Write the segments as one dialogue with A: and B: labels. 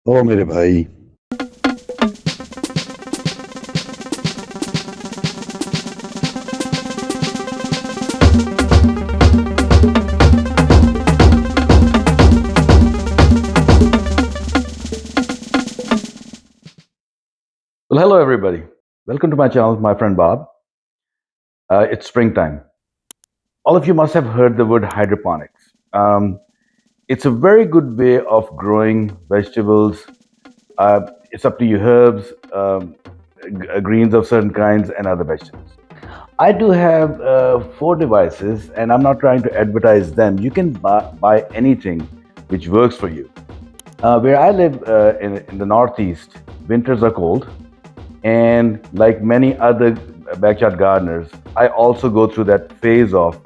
A: ओ मेरे भाई।
B: Well, hello everybody. Welcome to my channel, my friend Bob. It's springtime. All of you must have heard the word hydroponics. It's a very good way of growing vegetables. It's up to you, herbs, greens of certain kinds, and other vegetables. I do have 4 devices, and I'm not trying to advertise them. You can buy anything which works for you. Where I live in the Northeast, winters are cold. And like many other backyard gardeners, I also go through that phase of,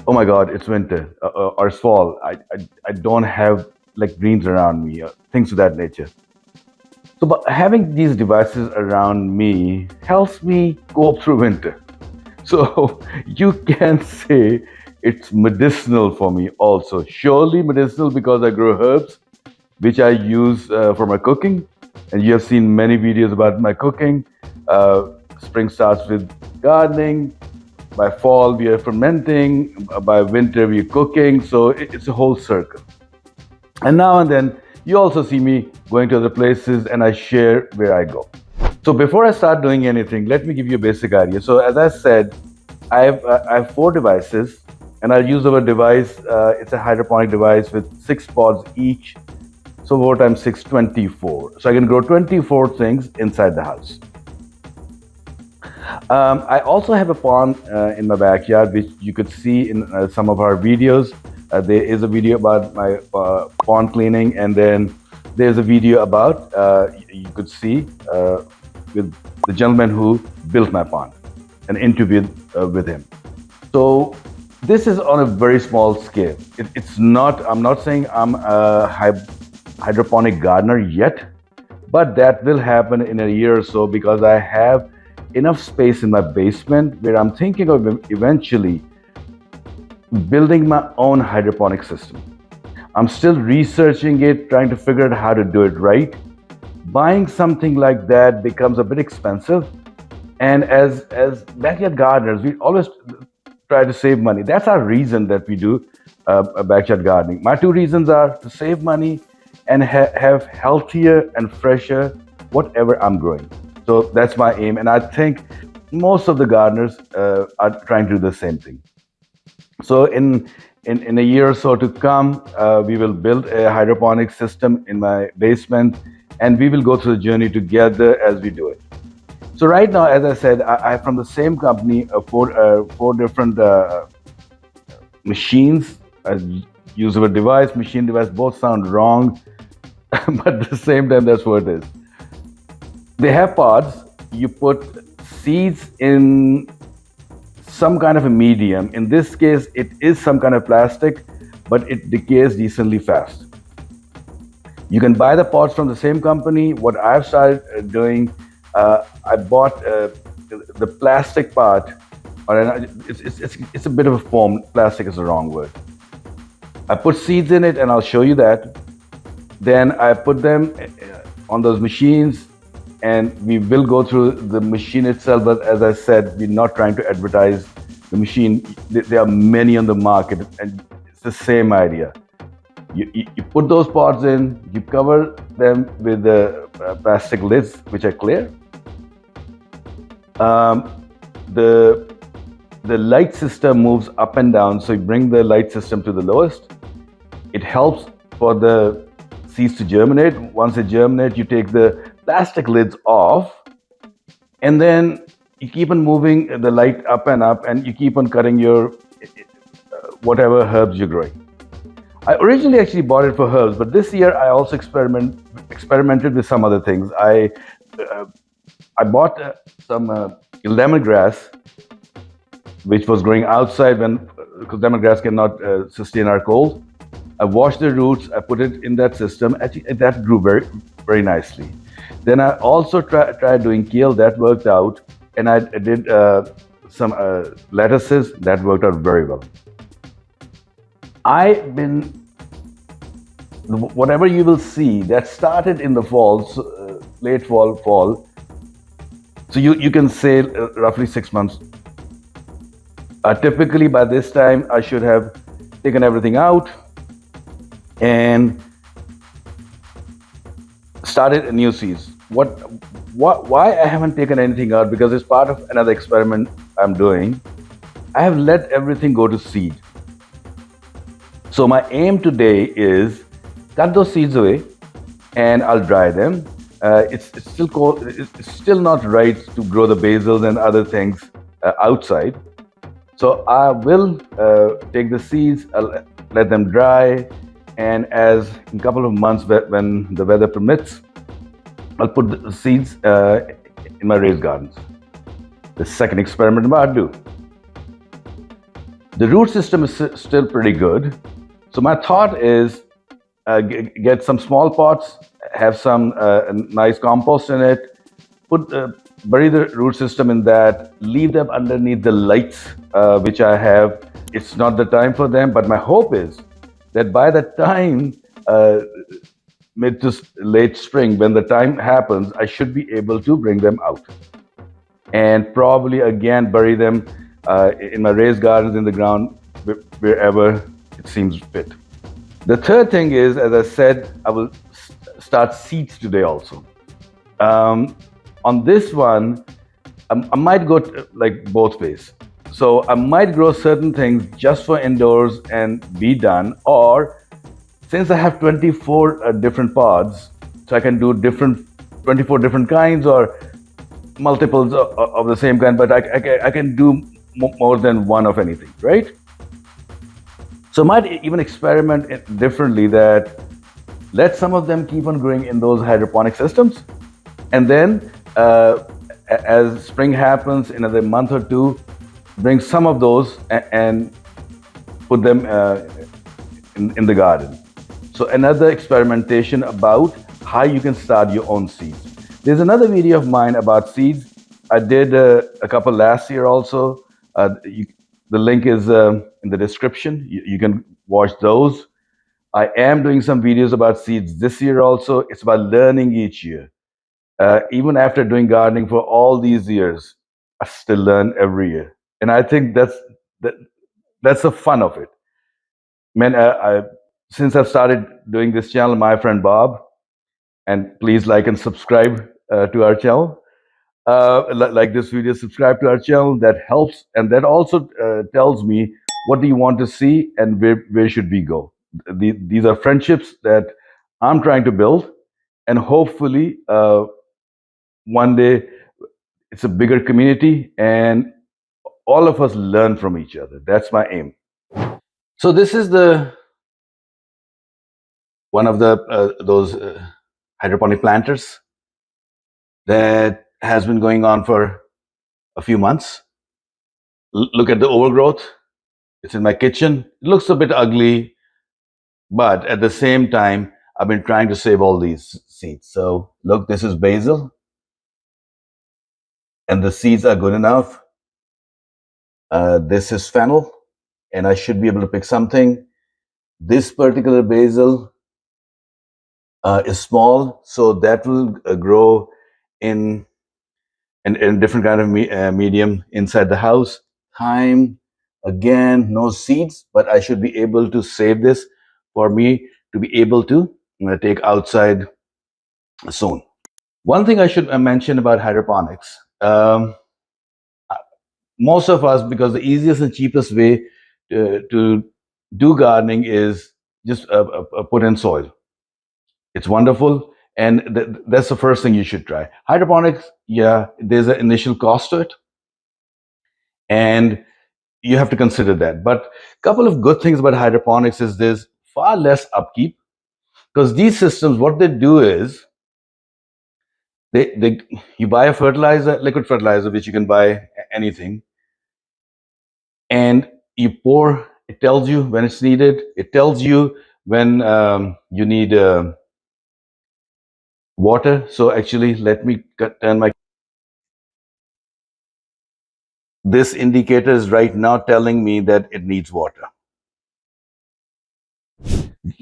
B: oh my God, it's winter or it's fall. I don't have like greens around me, things of that nature. So, but having these devices around me helps me go through winter. So you can say it's medicinal for me also. Surely medicinal because I grow herbs, which I use for my cooking. And you have seen many videos about my cooking. Spring starts with gardening. By fall, we are fermenting. By winter, we are cooking. So it's a whole circle. And now and then, you also see me going to other places and I share where I go. So before I start doing anything, let me give you a basic idea. So as I said, I have 4 devices, and I'll use our device. It's a hydroponic device with 6 pods each. So 4 times 6, 24. So I can grow 24 things inside the house. I also have a pond in my backyard, which you could see in some of our videos. There is a video about my pond cleaning, and then there's a video about, you could see, with the gentleman who built my pond, an interview with him. So this is on a very small scale. It's not, I'm not saying I'm a hydroponic gardener yet, but that will happen in a year or so because I have enough space in my basement where I'm thinking of eventually building my own hydroponic system. I'm still researching it, trying to figure out how to do it right. Buying something like that becomes a bit expensive, and as backyard gardeners, we always try to save money. That's our reason that we do backyard gardening. My 2 reasons are to save money and have healthier and fresher whatever I'm growing. So that's my aim, and I think most of the gardeners are trying to do the same thing. So in a year or so to come, we will build a hydroponic system in my basement, and we will go through the journey together as we do it. So right now, as I said, I from the same company, 4 different machines. I use our device, machine device, both sound wrong, but at the same time, that's what it is. They have pods. You put seeds in some kind of a medium. In this case, it is some kind of plastic, but it decays decently fast. You can buy the pods from the same company. What I've started doing, I bought the plastic part, or it's a bit of a foam. Plastic is the wrong word. I put seeds in it, and I'll show you that. Then I put them on those machines, and we will go through the machine itself. But as I said, we're not trying to advertise the machine. There are many on the market, and it's the same idea. You put those pods in, you cover them with the plastic lids, which are clear. The light system moves up and down, so you bring the light system to the lowest. It helps for the seeds to germinate. Once they germinate, you take the plastic lids off, and then you keep on moving the light up and up, and you keep on cutting your whatever herbs you're growing. I originally actually bought it for herbs, but this year I also experimented with some other things. I bought some lemongrass, which was growing outside because lemongrass cannot sustain our cold. I washed the roots, I put it in that system. Actually, that grew very, very nicely. Then I also tried doing kale, that worked out. And I did some lettuces, that worked out very well. I've been whatever you will see that started in the fall, late fall. So you can say roughly 6 months. Typically by this time, I should have taken everything out and started new seeds. Why I haven't taken anything out? Because it's part of another experiment I'm doing. I have let everything go to seed. So my aim today is cut those seeds away, and I'll dry them. It's still cold. It's still not right to grow the basils and other things outside. So I will take the seeds, I'll let them dry, and as in a couple of months when the weather permits, I'll put the seeds in my raised gardens. The second experiment I'm about to do. The root system is still pretty good. So my thought is get some small pots, have some nice compost in it, bury the root system in that, leave them underneath the lights, which I have. It's not the time for them, but my hope is that by the time mid to late spring, when the time happens, I should be able to bring them out and probably again bury them in my raised gardens in the ground, wherever it seems fit. The third thing is, as I said, I will start seeds today also. On this one, I might go like both ways. So I might grow certain things just for indoors and be done, or since I have 24 different pods, so I can do 24 different kinds or multiples of the same kind, but I can do more than one of anything, right? So I might even experiment differently, that let some of them keep on growing in those hydroponic systems, and then as spring happens in another month or two, bring some of those and put them in the garden. So another experimentation about how you can start your own seeds. There's another video of mine about seeds. I did a couple last year also. The link is in the description. You can watch those. I am doing some videos about seeds this year also. It's about learning each year. Even after doing gardening for all these years, I still learn every year. And I think that's the fun of it. Man, since I've started doing this channel, my friend Bob, and please like and subscribe to our channel. Like this video, subscribe to our channel. That helps, and that also tells me what do you want to see and where should we go. These are friendships that I'm trying to build, and hopefully one day it's a bigger community and all of us learn from each other. That's my aim. So this is the one of the those hydroponic planters that has been going on for a few months. Look at the overgrowth. It's in my kitchen. It looks a bit ugly, but at the same time, I've been trying to save all these seeds. So look, this is basil, and the seeds are good enough. This is fennel, and I should be able to pick something. This particular basil is small, so that will grow in different kind of medium inside the house. Thyme, again, no seeds, but I should be able to save this for me to be able to take outside soon. One thing I should mention about hydroponics, most of us, because the easiest and cheapest way to do gardening is just put in soil. It's wonderful, and that's the first thing you should try. Hydroponics, yeah, there's an initial cost to it, and you have to consider that. But a couple of good things about hydroponics is there's far less upkeep, because these systems, what they do is they you buy a fertilizer, liquid fertilizer, which you can buy anything, and you pour. It tells you when it's needed. It tells you when you need water. So actually, let me turn my. This indicator is right now telling me that it needs water.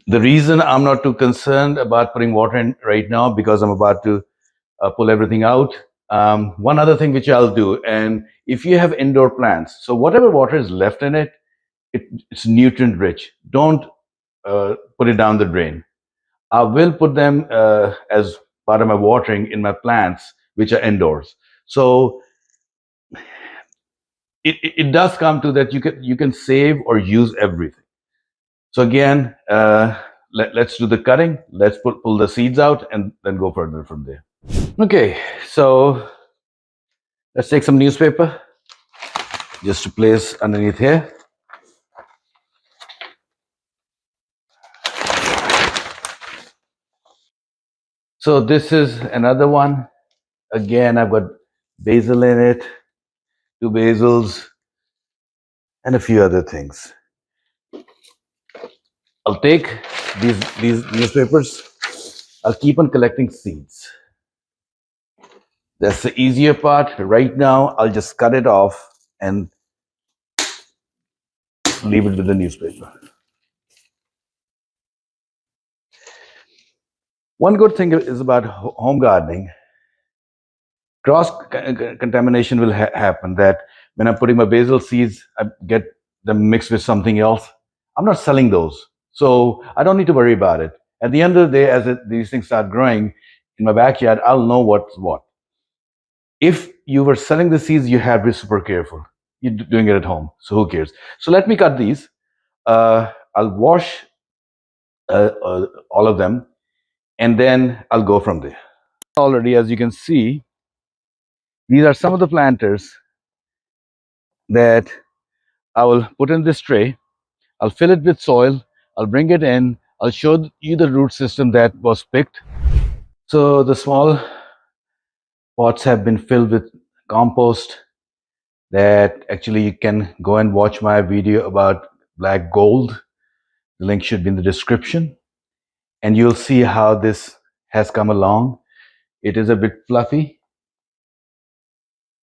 B: The reason I'm not too concerned about putting water in right now because I'm about to pull everything out. One other thing which I'll do, and if you have indoor plants, so whatever water is left in it, it's nutrient rich. Don't put it down the drain. I will put them as part of my watering in my plants, which are indoors. So it does come to that you can save or use everything. So again, let's do the cutting. Let's pull the seeds out and then go further from there. Okay, so let's take some newspaper just to place underneath here. So this is another one. Again, I've got basil in it, two basils, and a few other things. I'll take these newspapers. I'll keep on collecting seeds. That's the easier part. Right now, I'll just cut it off and leave it with the newspaper. One good thing is about home gardening, cross contamination will happen. That when I'm putting my basil seeds, I get them mixed with something else. I'm not selling those, so I don't need to worry about it. At the end of the day, as these things start growing in my backyard, I'll know what's what. If you were selling the seeds, you have to be super careful. You're doing it at home, so who cares? So let me cut these. I'll wash all of them, and then I'll go from there. Already, as you can see, these are some of the planters that I will put in this tray. I'll fill it with soil. I'll bring it in. I'll show you the root system that was picked. So the small pots have been filled with compost that actually you can go and watch my video about black gold. The link should be in the description. And you'll see how this has come along. It is a bit fluffy.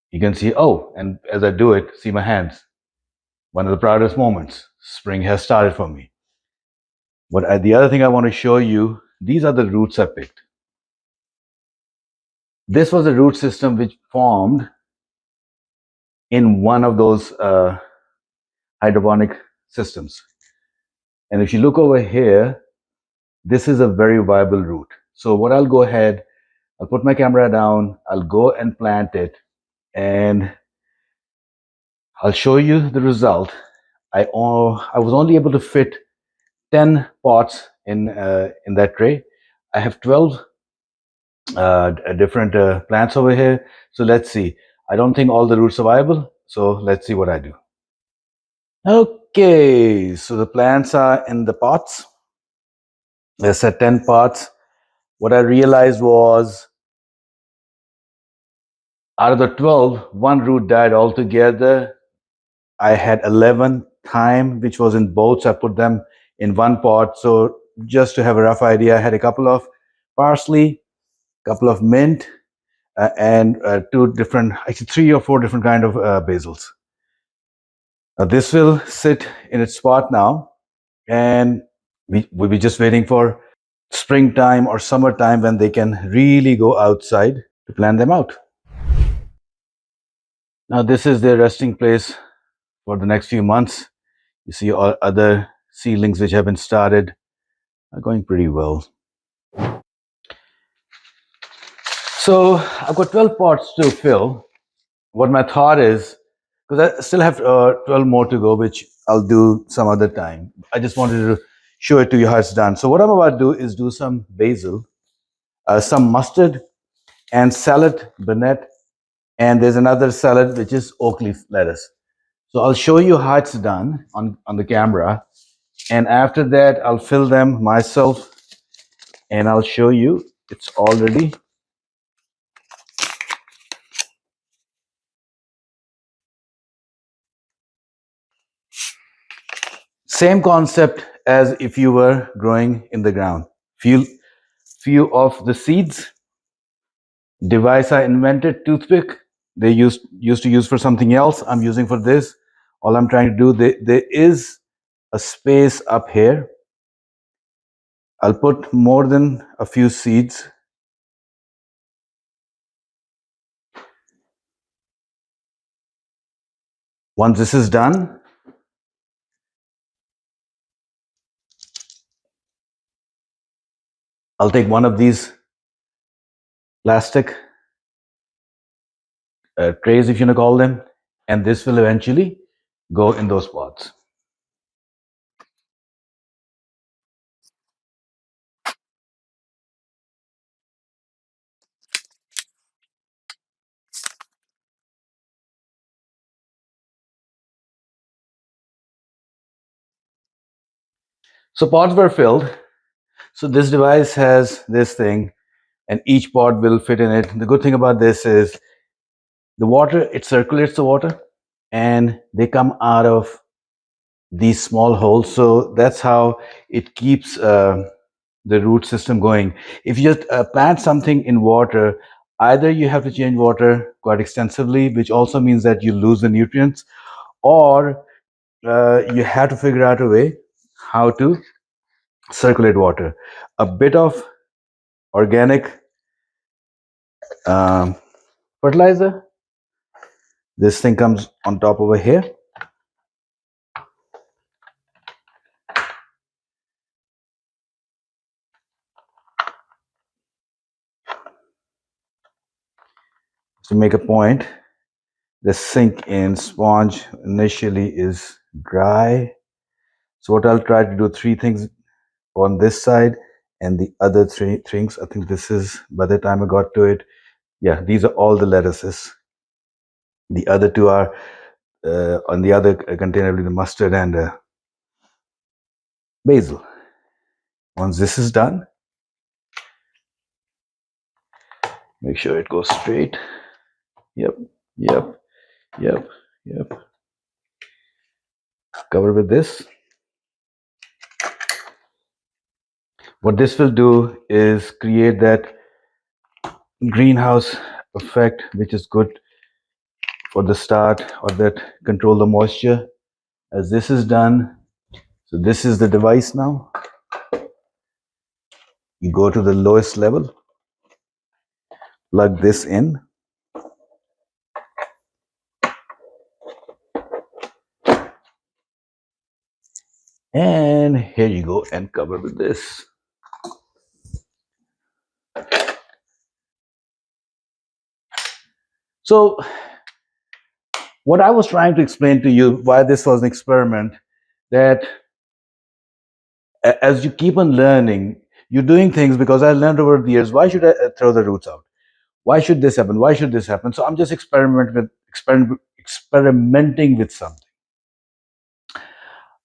B: You can see, oh, and as I do it, see my hands. One of the proudest moments. Spring has started for me. But the other thing I want to show you, these are the roots I picked. This was a root system which formed in one of those hydroponic systems. And if you look over here, this is a very viable root. So what I'll go ahead, I'll put my camera down, I'll go and plant it, and I'll show you the result. I was only able to fit 10 pots in that tray. I have 12 different plants over here. So let's see. I don't think all the roots are viable. So let's see what I do. Okay, so the plants are in the pots. I said 10 pots. What I realized was out of the 12, one root died altogether. I had 11 thyme, which was in both. So I put them in one pot. So just to have a rough idea, I had a couple of parsley, couple of mint, and two different, actually 3 or 4 different kind of basils. Now this will sit in its spot now, and we'll be just waiting for springtime or summertime when they can really go outside to plant them out. Now this is their resting place for the next few months. You see all other seedlings which have been started are going pretty well. So I've got 12 pots to fill. What my thought is, because I still have 12 more to go, which I'll do some other time. I just wanted to show it to you how it's done. So what I'm about to do is do some basil, some mustard, and salad Burnett, and there's another salad which is oak leaf lettuce. So I'll show you how it's done on the camera, and after that I'll fill them myself, and I'll show you it's already. Same concept as if you were growing in the ground. Few of the seeds. Device I invented, toothpick. They used to use for something else. I'm using for this. All I'm trying to do, there is a space up here. I'll put more than a few seeds. Once this is done, I'll take one of these plastic trays, if you want to call them, and this will eventually go in those pots. So pots were filled. So this device has this thing, and each pot will fit in it. The good thing about this is the water, it circulates the water, and they come out of these small holes. So that's how it keeps the root system going. If you just plant something in water, either you have to change water quite extensively, which also means that you lose the nutrients, or you have to figure out a way how to circulate water. A bit of organic um, fertilizer. This thing comes on top over here. To make a point, the sink in sponge initially is dry. So what I'll try to do, three things on this side and the other three things. I think this is, by the time I got to it, yeah, these are all the lettuces. The other two are on the other container, the mustard and basil. Once this is done, make sure it goes straight. Yep, yep, yep, yep. Cover with this. What this will do is create that greenhouse effect, which is good for the start, or that control the moisture. As this is done, so this is the device now. You go to the lowest level, plug this in, and here you go, and cover with this. So what I was trying to explain to you, why this was an experiment, that as you keep on learning, you're doing things, because I learned over the years, why should I throw the roots out? Why should this happen? Why should this happen? So I'm just experimenting with something.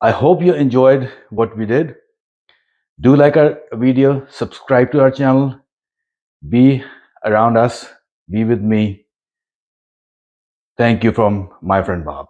B: I hope you enjoyed what we did. Do like our video, subscribe to our channel, be around us, be with me. Thank you from my friend Bob.